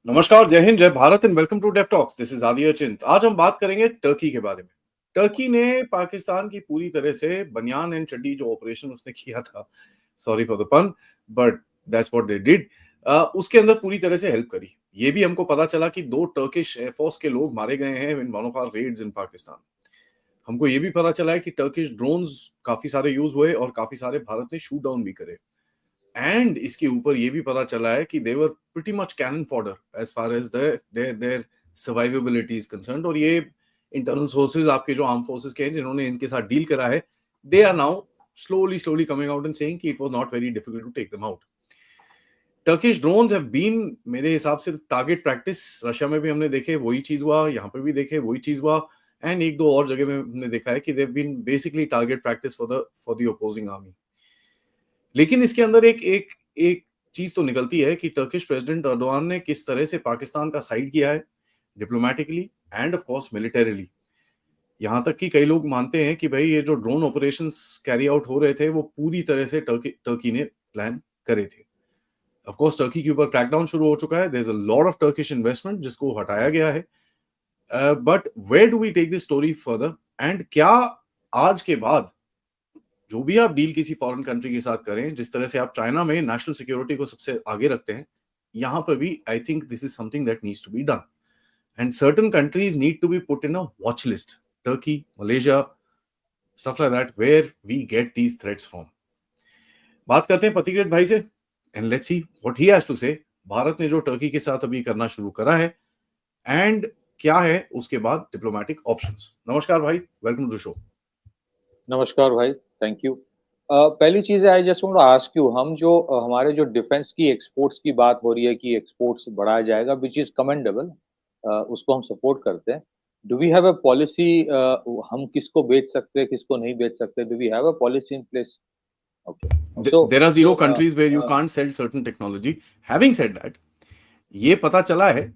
नमस्कार, जय हिंद, जय Bharat and welcome to Dev talks. This is Aditya Chint. आज हम बात करेंगे टर्की के बारे में। टर्की ने पाकिस्तान की पूरी तरह से बनियान एंड चड्डी जो ऑपरेशन उसने किया था, सॉरी फॉर द पन, but that's what they did, उसके अंदर पूरी तरह से हेल्प करी। ये भी हमको पता चला कि 2 टर्किश एयरफोर्स के लोग मारे गए हैं in one of our raids in Pakistan. हमको ये भी पता चला है कि टर्किश ड्रोन्स काफी सारे यूज हुए और काफी सारे भारत ने शूट डाउन भी करे। एंड इसके ऊपर ये भी पता चला है कि they were pretty much cannon fodder as far as their survivability is concerned. और ये इंटरनल सोर्सेज आपके जो आर्म फोर्सेस के हैं जिन्होंने इनके साथ डील करा है, they are now slowly coming out and saying कि it was not very difficult to take them out. Turkish drones have been, मेरे हिसाब से टारगेट प्रैक्टिस रशिया में भी हमने देखे, वही चीज हुआ, यहाँ पे भी देखे वही चीज हुआ, एंड एक दो और जगह में हमने देखा है कि they have been basically target practice for the opposing army. लेकिन इसके अंदर एक एक एक चीज तो निकलती है कि टर्किश प्रेसिडेंट अर्दोआन ने किस तरह से पाकिस्तान का साइड किया है, diplomatically end of course militarily. यहां तक कि कई लोग मानते हैं कि भाई ये जो ड्रोन ऑपरेशंस कैरी आउट हो रहे थे वो पूरी तरह से टर्की ने प्लान करे थे। ऑफ कोर्स टर्की के ऊपर क्रैकडाउन शुरू हो चुका है, there is a lot of Turkish investment जिसको हटाया गया है। But where do we take this story further, and क्या आज के बाद जो भी आप डील किसी फॉरेन कंट्री के साथ करें, जिस तरह से आप चाइना में नेशनल सिक्योरिटी को सबसे आगे रखते हैं, यहाँ पर भी I think this is something that needs to be done, and certain countries need to be put in a watch list. Turkey, Malaysia, stuff like that, where we get these threats from. बात करते हैं पथिकृत भाई से, and let's see what he has to say. Bharat ने जो Turkey के साथ अभी करना शुरू करा है, एंड क्या है उसके बाद डिप्लोमेटिक ऑप्शंस। नमस्कार भाई, वेलकम टू द शो। नमस्कार भाई, थैंक यू। पहली चीज है, I just want to ask you, हम जो हमारे जो डिफेंस की एक्सपोर्ट्स की बात हो रही है कि एक्सपोर्ट्स बढ़ाया जाएगा, विच इज कमेंडेबल, उसको हम सपोर्ट करते हैं। Do we have a policy, हम किसको बेच सकते हैं, किसको नहीं बेच सकते? Do we have a policy in place? Okay. So There are zero countries where you can't sell certain technology. Having said that, ये पता चला है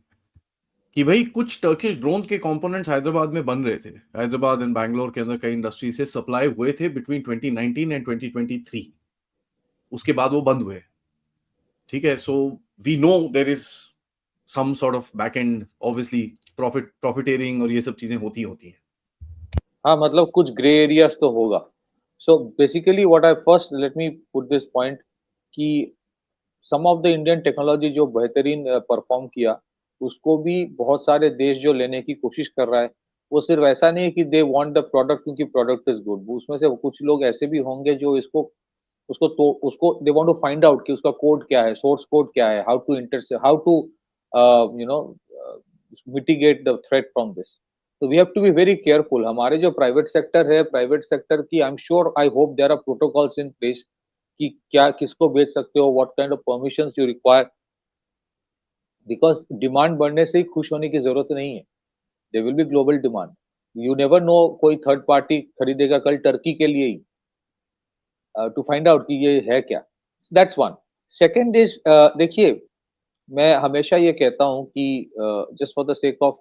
कि भाई कुछ टर्किश ड्रोन्स के कंपोनेंट्स हैदराबाद में बन रहे थे। हैदराबाद एंड बैंगलोर के अंदर कई इंडस्ट्री से सप्लाई हुए थे बिटवीन 2019 एंड 2023। उसके बाद वो बंद हुए। ठीक है, so we know there is some sort of back end, obviously profiteering और ये सब चीजें होती होती हैं। हाँ, मतलब कुछ ग्रे एरियाज तो होगा। So basically what I first let me put this point कि सम ऑफ द इंडियन टेक्नोलॉजी जो बेहतरीन परफॉर्म किया, उसको भी बहुत सारे देश जो लेने की कोशिश कर रहा है। वो सिर्फ ऐसा नहीं है कि दे वांट द प्रोडक्ट क्योंकि प्रोडक्ट इज गुड। उसमें से कुछ लोग ऐसे भी होंगे जो इसको उसको तो उसको they want to find out कि उसका कोड क्या है, सोर्स कोड क्या है, how to you know mitigate the threat from this. तो we have to be very careful. हमारे जो प्राइवेट सेक्टर है, प्राइवेट सेक्टर की I am sure, I hope there are protocols in place कि क्या किसको बेच सकते हो, what kind of permissions you require, because demand बढ़ने से ही खुश होने की जरूरत नहीं है। There will be global demand. You never know, कोई थर्ड पार्टी खरीदेगा कल टर्की के लिए ही, टू फाइंड आउट कि ये है क्या। That's one. सेकंड इज, देखिए, मैं हमेशा ये कहता हूँ कि just for the sake of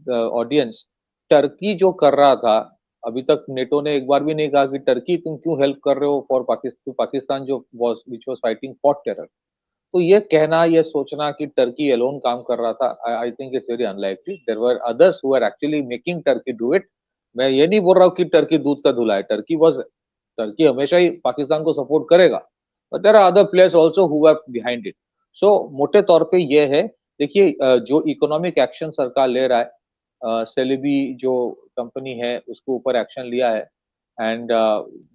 the audience, Turkey जो कर रहा था, अभी तक नेटो ने एक बार भी नहीं कहा कि टर्की तुम क्यों हेल्प कर रहे हो फॉर पाकिस्तान, पाकिस्तान जो was which was fighting for terror. तो ये कहना, ये सोचना कि टर्की अलोन काम कर रहा था, I think it's very unlikely. There were others who are actually making Turkey do it. मैं ये नहीं बोल रहा हूँ कि टर्की दूध का धुला है। टर्की हमेशा ही पाकिस्तान को सपोर्ट करेगा, but there are other players also who are behind it. So मोटे तौर पे ये है। देखिए, जो इकोनॉमिक एक्शन सरकार ले रहा है, सेलेबी जो कंपनी है उसके ऊपर एक्शन लिया है, and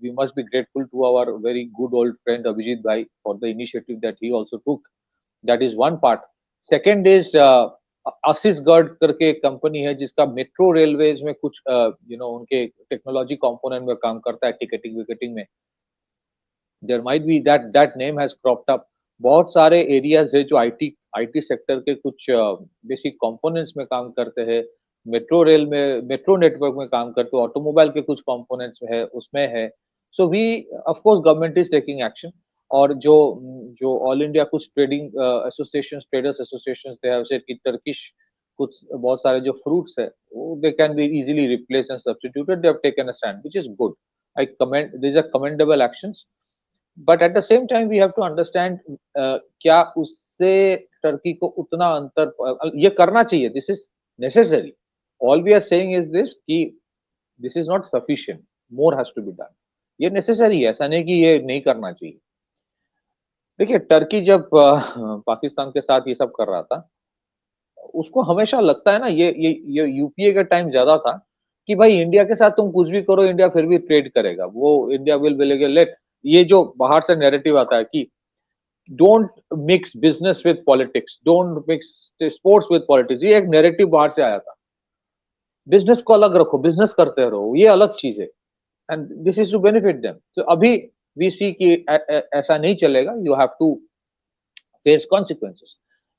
we must be grateful to our very good old friend Abhijit Bhai for the initiative that he also took. That is one part. Second is, आशीष गर्ड करके एक कंपनी है जिसका मेट्रो रेलवेज में कुछ उनके टेक्नोलॉजी कंपोनेंट में काम करता है, टिकटिंग विकेटिंग में। There might be that name has cropped up. बहुत सारे एरियाज है जो आईटी सेक्टर के कुछ बेसिक कंपोनेंट्स में काम करते हैं, मेट्रो रेल में, मेट्रो नेटवर्क में काम करते हैं, ऑटोमोबाइल के कुछ कंपोनेंट्स है उसमें है। So we, of course government is taking action. और जो जो ऑल इंडिया कुछ trading association, traders association, they have said कि टर्किश कुछ बहुत सारे जो फ्रूट्स है वो they can be easily replace and substituted. They have taken a stand which is good. I commend, this are commendable actions. But at the same time we have to understand क्या उससे Turkey को उतना अंतर ये करना चाहिए, this is necessary. All we are saying is this कि this is not sufficient, more has to be done. ये नेसेसरी है, ऐसा नहीं कि ये नहीं करना चाहिए। देखिए टर्की जब पाकिस्तान के साथ ये सब कर रहा था, उसको हमेशा लगता है ना, ये यूपीए के टाइम ज्यादा था कि भाई इंडिया के साथ तुम कुछ भी करो, इंडिया फिर भी ट्रेड करेगा, वो इंडिया विल लेट। ये जो बाहर से नैरेटिव आता है कि don't mix business with politics, don't mix sports with politics, ये एक नैरेटिव बाहर से आया था। बिजनेस को अलग रखो, बिजनेस करते रहो, ये अलग चीज है, and this is to benefit them. तो अभी वी सी कि ऐसा नहीं चलेगा, you have to face consequences.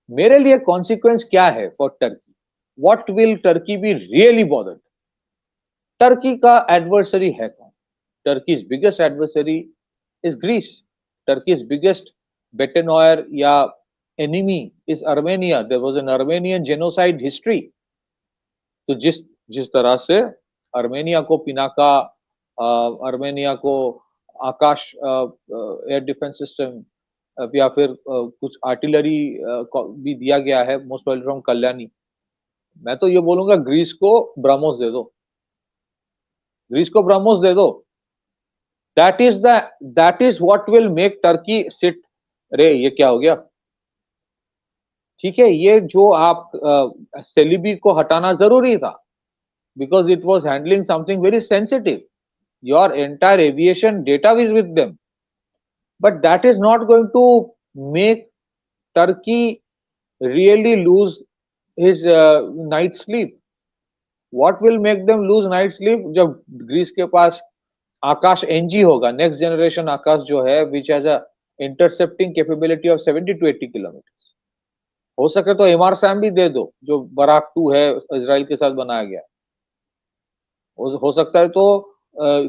मेरे लिए कॉन्सिक्वेंस क्या है for Turkey, what will Turkey be really bothered? Turkey का एडवर्सरी है कौन? Turkey's biggest adversary is Greece. Turkey's biggest bete noire या enemy is Armenia. There was an Armenian genocide history. तो जिस जिस तरह से अर्मेनिया को पिनाका, अर्मेनिया को आकाश एयर डिफेंस सिस्टम या फिर कुछ आर्टिलरी भी दिया गया है, मोस्ट प्रोबेबली फ्रॉम कल्याणी। मैं तो ये बोलूंगा ग्रीस को ब्रह्मोस दे दो, ग्रीस को ब्रह्मोस दे दो। That is what will make Turkey sit. अरे ये क्या हो गया? ठीक है, ये जो आप सेलिबी को हटाना जरूरी था, because it was handling something very sensitive. Your entire aviation data is with them. But that is not going to make Turkey really lose his night sleep. What will make them lose night sleep? जब Greece के पास आकाश NG होगा, next generation आकाश जो है, which has a intercepting capability of 70 to 80 kilometre. हो सके तो MR Sam भी दे दो, जो बराक 2 है इजराइल के साथ बनाया गया। हो सकता है तो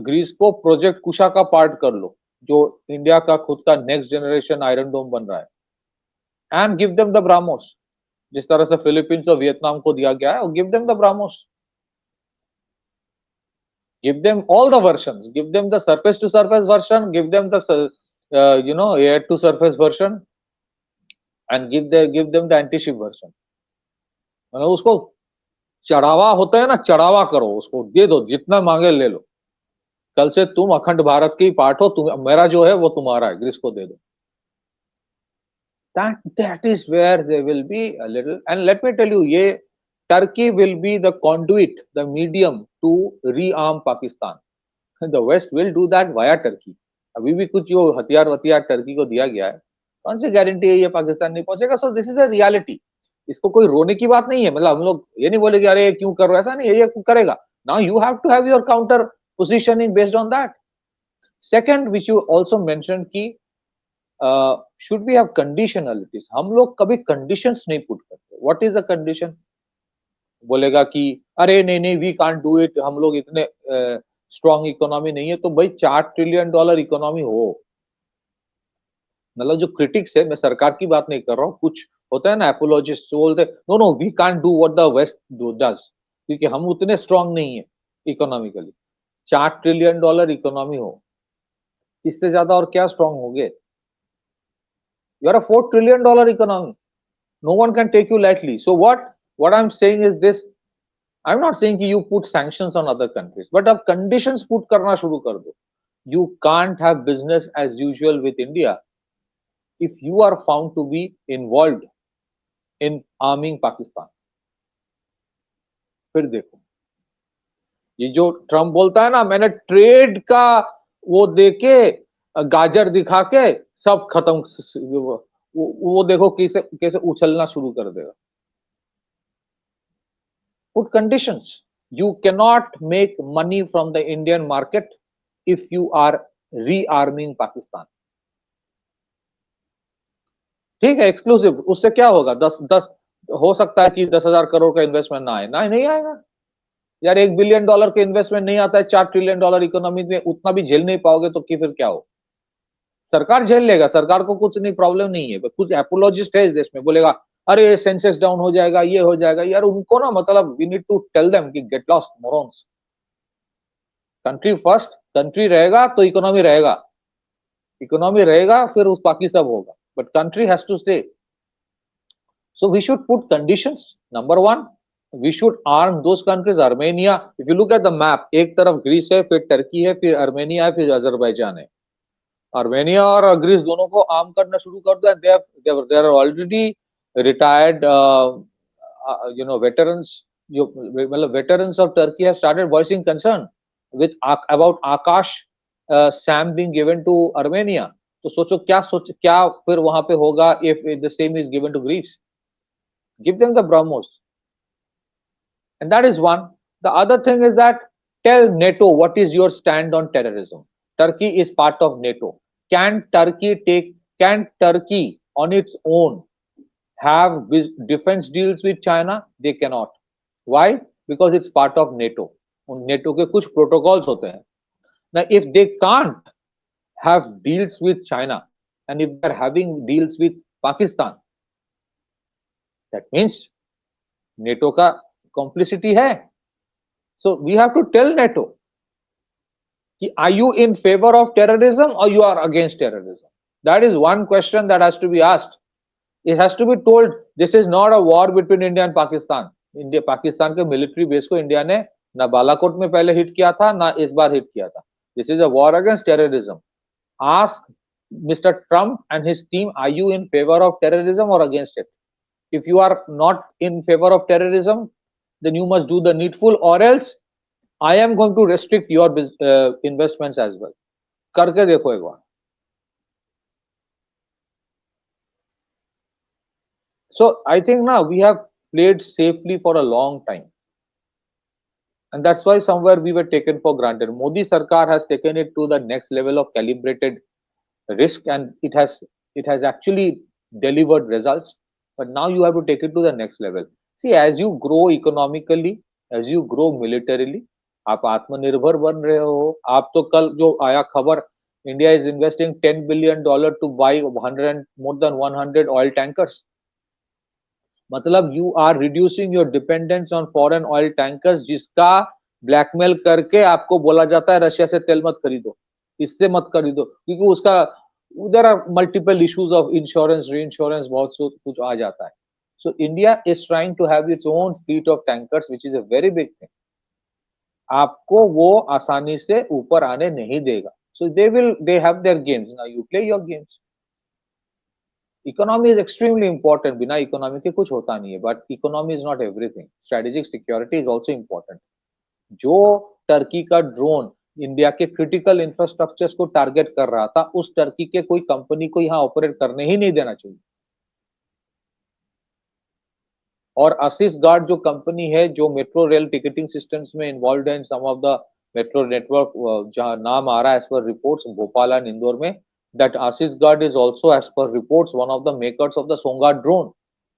ग्रीस को प्रोजेक्ट कुशा का पार्ट कर लो, जो इंडिया का खुद का नेक्स्ट जनरेशन आयरन डोम बन रहा है, and give them the BrahMos. जिस तरह से फिलीपींस और वियतनाम को दिया गया है, give them the BrahMos, give them all the versions, give them the surface to surface version, give them the air to surface version, and give them the anti ship version. मतलब उसको चढ़ावा होता है ना, चढ़ावा करो, उसको दे दो, जितना मांगे ले लो। कल से तुम अखंड भारत की पार्ट हो, तुम, मेरा जो है वो तुम्हारा है, ग्रीस को दे दो। that is where they will be a little, and let me tell you, ये Turkey will be the conduit, the medium to rearm Pakistan. The West will do that via Turkey. अभी भी कुछ जो हथियार Turkey को दिया गया है, कौन सी गारंटी है ये पाकिस्तान नहीं पहुंचेगा? सो दिस इज अ रियलिटी। इसको कोई रोने की बात नहीं है, मतलब हम लोग ये नहीं बोले कि अरे क्यों कर रहे हो, ऐसा नहीं है, ये करेगा। Now you have to have your counter position in based on that. Second, which you also mentioned कि should we have conditionalities? हम लोग कभी conditions नहीं put करते। What is the condition? बोलेगा कि अरे नहीं नहीं वी कांट डू इट, हम लोग इतने स्ट्रॉन्ग इकोनॉमी नहीं है। तो भाई $4 ट्रिलियन इकोनॉमी हो, मतलब जो क्रिटिक्स है, मैं सरकार की बात नहीं कर रहा हूँ, कुछ होता है ना एपोलॉजिस्ट, बोलते no no we can't do what the west does, क्योंकि हम उतने स्ट्रॉन्ग नहीं है इकोनॉमिकली। $4 ट्रिलियन इकोनॉमी हो, इससे ज्यादा और क्या स्ट्रॉन्ग होगे? You are a $4 trillion economy, no one can take you lightly. So what I am saying is this, I am not saying कि you put sanctions on other countries, but अब conditions put करना शुरू कर दो। You can't have business as usual with India if you are found to be involved in arming Pakistan। फिर देखो, ये जो ट्रम्प बोलता है ना, मैंने ट्रेड का वो देके गाजर दिखा के सब खत्म, वो देखो कैसे कैसे उछलना शुरू कर देगा। Put conditions. You cannot make money from the Indian market if you are rearming Pakistan। ठीक है, एक्सक्लूसिव, उससे क्या होगा? 10 हो सकता है कि 10,000 करोड़ का इन्वेस्टमेंट ना आए, ना नहीं आएगा यार। $1 बिलियन के इन्वेस्टमेंट नहीं आता है $4 ट्रिलियन इकोनॉमी में, उतना भी झेल नहीं पाओगे तो कि फिर क्या हो? सरकार झेल लेगा, सरकार को कुछ नहीं, प्रॉब्लम नहीं है। कुछ एपोलॉजिस्ट है इस देश में, बोलेगा अरे सेंसेस डाउन हो जाएगा, ये हो जाएगा। यार उनको ना, मतलब we need to tell them कि get lost morons. Country first, country रहेगा तो इकोनॉमी रहेगा, इकोनॉमी रहेगा फिर उस बाकी सब होगा, but country has to stay. So we should put conditions. Number one, we should arm those countries. Armenia, if you look at the map, एक तरफ ग्रीस है, फिर टर्की है, फिर अर्मेनिया है, फिर अजरबैजान है. अर्मेनिया और ग्रीस दोनों को आर्म करना शुरू कर दो. They are already retired, veterans. जो मतलब veterans of Turkey have started voicing concern with about Akash Sam being given to Armenia. तो सोचो क्या फिर वहां पे होगा if the same is given to Greece. Give them the BrahMos. And that is one. The other thing is that tell NATO what is your stand on terrorism. Turkey is part of NATO. Can Turkey on its own have defense deals with China? They cannot. Why? Because it's part of NATO. उन NATO के कुछ protocols होते हैं. Now, if they can't have deals with China and if they're having deals with Pakistan, that means NATO का complicity है. So we have to tell NATO, are you in favor of terrorism or you are against terrorism? That is one question that has to be asked. It has to be told, this is not a war between India and Pakistan. India Pakistan के military base को India ने ना बालाकोट में पहले hit किया था ना इस बार हिट किया था. This is a war against terrorism. Ask mister Trump and his team, are you in favour of terrorism और against it? If you are not in favor of terrorism, then you must do the needful, or else I am going to restrict your investments as well. करके देखो एक बार. So I think now we have played safely for a long time, and that's why somewhere we were taken for granted. Modi Sarkar has taken it to the next level of calibrated risk, and it has actually delivered results. But now you have to take it to the next level. See, as you grow economically, as you grow militarily, आप आत्मनिर्भर बन रहे हो. आप तो कल जो आया खबर, India is investing $10 billion to buy more than 100 oil tankers. मतलब you are reducing your dependence on foreign oil tankers, जिसका ब्लैकमेल करके आपको बोला जाता है रशिया से तेल मत खरीदो, इससे मत खरीदो, क्योंकि उसका there are multiple issues of insurance, reinsurance, बहुत कुछ आ जाता है. So India is trying to have its own fleet of tankers, which is a very big thing. आपको वो आसानी से ऊपर आने नहीं देगा. So they have their games. Now you play your games. Economy is extremely important. बिना economy के कुछ होता नहीं है. But economy is not everything. Strategic security is also important. जो टर्की का ड्रोन इंडिया के क्रिटिकल इंफ्रास्ट्रक्चर्स को टारगेट कर रहा था, उस टर्की के कोई कंपनी को यहाँ ऑपरेट करने ही नहीं देना चाहिए. और असिस गार्ड जो कंपनी है, जो मेट्रो रेल टिकटिंग सिस्टम्स में इन्वॉल्व है इन some of the metro network, जहां नाम आ रहा है as per reports Bhopal and Indore में, that Asisguard is also as per reports one of the makers of the Songar drone.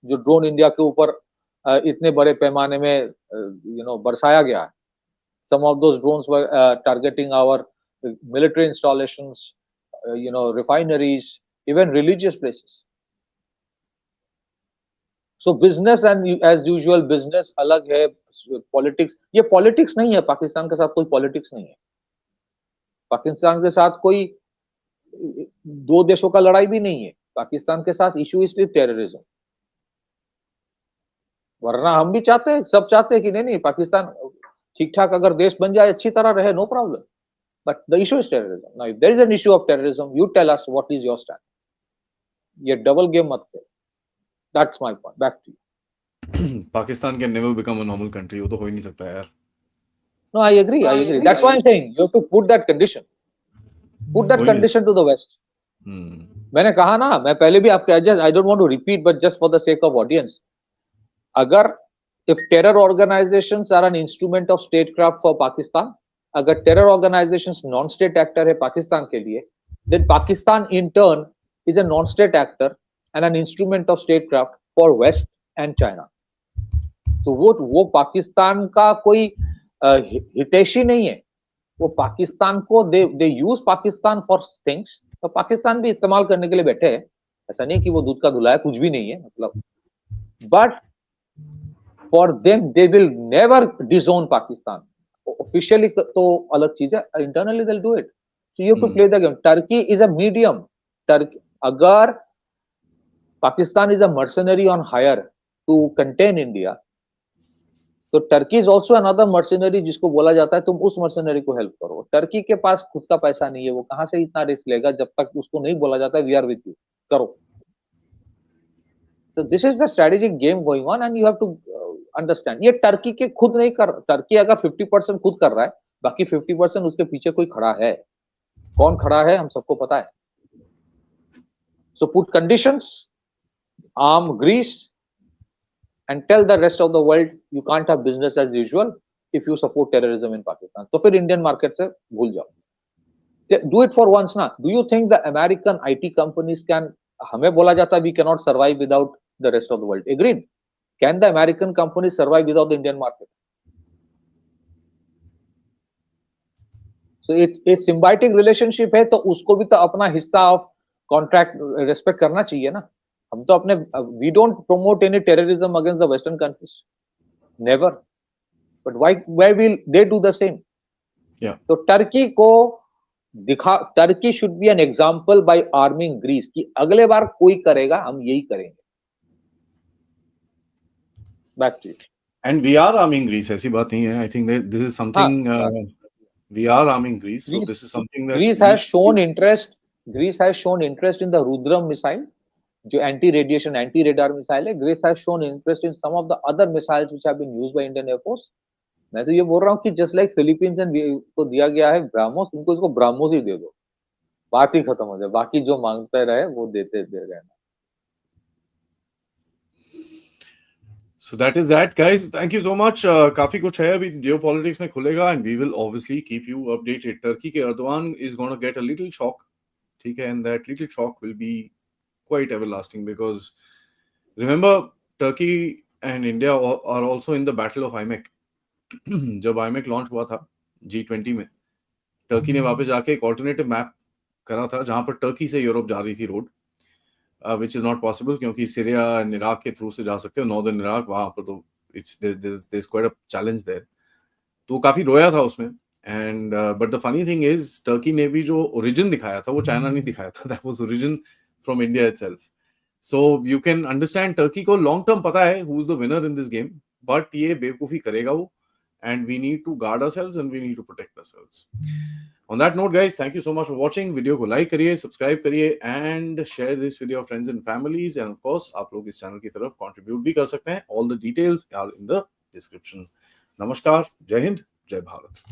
जो ड्रोन इंडिया के ऊपर इतने बड़े पैमाने में बरसाया गया है. Some of those drones were targeting our military installations, refineries, even religious places. So business and as usual business अलग है, politics, ये politics नहीं है. पाकिस्तान के साथ कोई politics नहीं है. पाकिस्तान के साथ कोई दो देशों का लड़ाई भी नहीं है. पाकिस्तान के साथ इशू इज सिर्फ टेररिज्म. वरना हम भी चाहते हैं, सब चाहते हैं कि नहीं पाकिस्तान ठीक ठाक अगर देश बन जाए, अच्छी तरह रहे, no problem. But the issue is terrorism. Now if there is an issue of terrorism, you tell us what is your stand. ये डबल गेम मत खेलो. That's my point. Back to you. Pakistan can never become a normal country. वो तो हो ही नहीं सकता यार. No, I agree. That's why I am saying you have to put that condition. Put that condition to the waste. मैंने कहा ना, मैं पहले भी आपके, I don't want to repeat, but just for the sake of audience, अगर if terror organizations are an instrument of statecraft for Pakistan, अगर terror organizations non-state actor है पाकिस्तान के लिए, then Pakistan in turn is a non-state actor and an instrument of statecraft for West and China. तो वो पाकिस्तान का कोई हितैषी नहीं है. वो पाकिस्तान को they use Pakistan for things. तो पाकिस्तान भी इस्तेमाल करने के लिए बैठे हैं. ऐसा नहीं कि वो दूध का धुलाया, कुछ भी नहीं है मतलब. But for them, they will never disown Pakistan. Officially, तो अलग चीज है. Internally, they'll do it. So you have to play the game. Turkey is a medium. Turkey, अगर Pakistan is a mercenary on hire to contain India. तो Turkey is also another mercenary जिसको बोला जाता है तुम उस मर्सिनरी को help करो। टर्की के पास खुद का पैसा नहीं है, वो कहां से इतना रिस्क लेगा जब तक उसको नहीं बोला जाता है वी आर विद यू, करो। तो this is the strategic game going on and you have to understand. ये टर्की के खुद नहीं कर, टर्की अगर 50% खुद कर रहा है, बाकी 50% उसके पीछे कोई खड़ा है। कौन खड़ा है हम सबको पता है। So put conditions, arm Greece and tell the rest of the world you can't have business as usual if you support terrorism in Pakistan. तो फिर इंडियन मार्केट से भूल जाओ। Do it for once ना। Do you think the American IT companies can, हमें बोला जाता है we cannot survive without the rest of the world. Agreed? Can the American companies survive without the Indian market? So it's a symbiotic relationship है, तो उसको भी तो अपना हिस्सा ऑफ कॉन्ट्रैक्ट रेस्पेक्ट करना चाहिए ना। हम तो अपने we don't promote any terrorism against the western countries, never, but why will they do the same? तो टर्की को दिखा, Turkey should be an example by arming Greece कि अगले बार कोई करेगा हम यही करेंगे। Back to and we are arming Greece, ऐसी बात नहीं है। I think this is something we are arming Greece, so this is something that Greece has shown interest, Greece has shown interest in the Rudram missile जो anti radiation anti radar missile है। Greece has shown interest in some of the other missiles which have been used by Indian air force. मैं तो ये बोल रहा हूँ कि just like Philippines and को दिया गया है ब्राह्मोस, उनको इसको ब्राह्मोस ही दे दो, बात ही खत्म हो जाए, बाकी जो मांगते रहे वो देते दे रहना। So that is that, guys. Thank you so much. काफी कुछ है अभी जियोपॉलिटिक्स में खुलेगा and we will obviously keep you updated. Turkey के Erdogan is going to get a little shock, ठीक है, and that little shock will be quite everlasting because remember Turkey and India are also in the battle of IMEC. जब IMEC launch हुआ था G20 में, Turkey ने वापस जाके एक ऑल्टरनेटिव मैप करा था जहां पर टर्की से यूरोप जा रही थी road, which is not possible क्योंकि सीरिया एंड इराक के थ्रू से जा सकते हो, नॉर्दर्न इराक, वहां पर तो there's quite a challenge there. तो काफी रोया था उसमें and but the funny thing is Turkey ने भी जो ओरिजिन दिखाया था वो चाइना नहीं दिखाया था, that was origin from India itself. So you can understand Turkey को लॉन्ग टर्म पता है who is the winner in this game, but ये बेवकूफी करेगा वो and we need to guard ourselves and we need to protect ourselves. On that note, guys, thank you so much for watching. Video को like करिए, subscribe करिए and share this video with friends and families, and of course आप लोग इस channel की तरफ contribute भी कर सकते हैं। All the details are in the description. नमस्कार, जय हिंद, जय भारत।